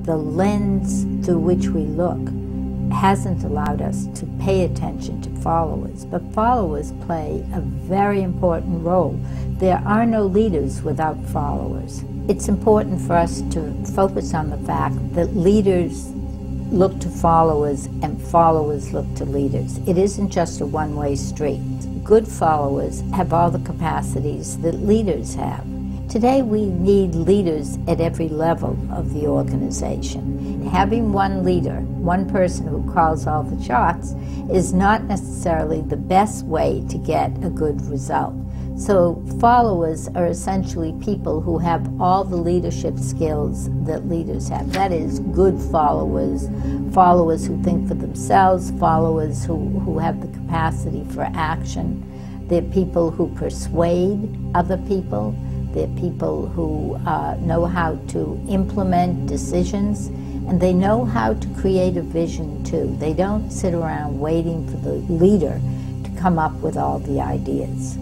the lens through which we look hasn't allowed us to pay attention to followers, but followers play a very important role. There are no leaders without followers. It's important for us to focus on the fact that leaders look to followers and followers look to leaders. It isn't just a one-way street. Good followers have all the capacities that leaders have. Today we need leaders at every level of the organization. Having one leader, one person who calls all the shots, is not necessarily the best way to get a good result. So followers are essentially people who have all the leadership skills that leaders have. That is, good followers, followers who think for themselves, followers who have the capacity for action. They're people who persuade other people. They're people who know how to implement decisions, and they know how to create a vision too. They don't sit around waiting for the leader to come up with all the ideas.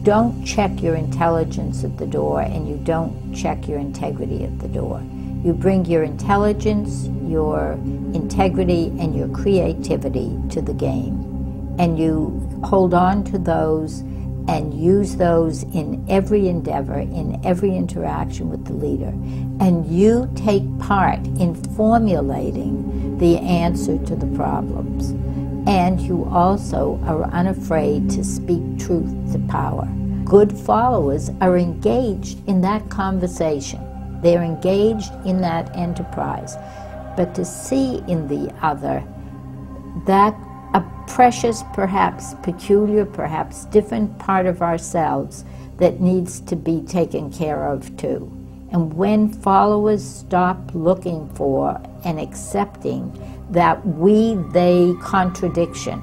Don't check your intelligence at the door, and you don't check your integrity at the door. You bring your intelligence, your integrity, and your creativity to the game, and you hold on to those and use those in every endeavor, in every interaction with the leader. And you take part in formulating the answer to the problems. And you also are unafraid to speak truth to power. Good followers are engaged in that conversation. They're engaged in that enterprise. But to see in the other that a precious, perhaps peculiar, perhaps different part of ourselves that needs to be taken care of too. And when followers stop looking for and accepting that we-they contradiction,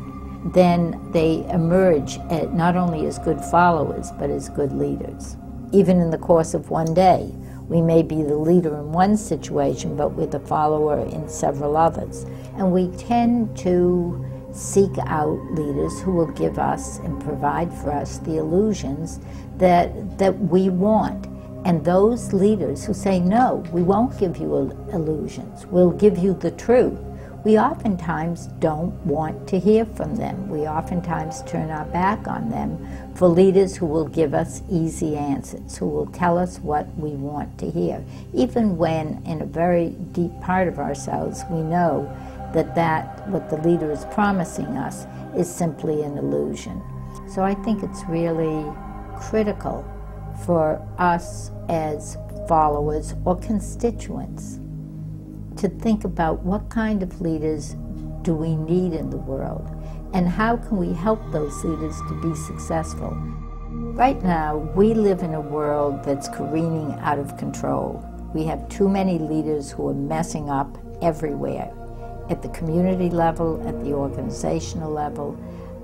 then they emerge not only as good followers, but as good leaders. Even in the course of one day, we may be the leader in one situation, but we're the follower in several others. And we tend to seek out leaders who will give us and provide for us the illusions that we want. And those leaders who say, no, we won't give you illusions, we'll give you the truth, we oftentimes don't want to hear from them. We oftentimes turn our back on them for leaders who will give us easy answers, who will tell us what we want to hear, even when in a very deep part of ourselves we know that what the leader is promising us is simply an illusion. So I think it's really critical for us as followers or constituents to think about what kind of leaders do we need in the world, and how can we help those leaders to be successful. Right now, we live in a world that's careening out of control. We have too many leaders who are messing up everywhere, at the community level, at the organizational level,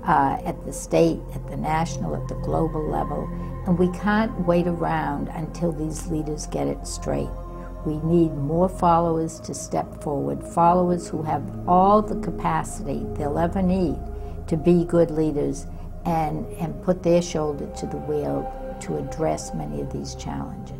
at the state, at the national, at the global level, and we can't wait around until these leaders get it straight. We need more followers to step forward, followers who have all the capacity they'll ever need to be good leaders and put their shoulder to the wheel to address many of these challenges.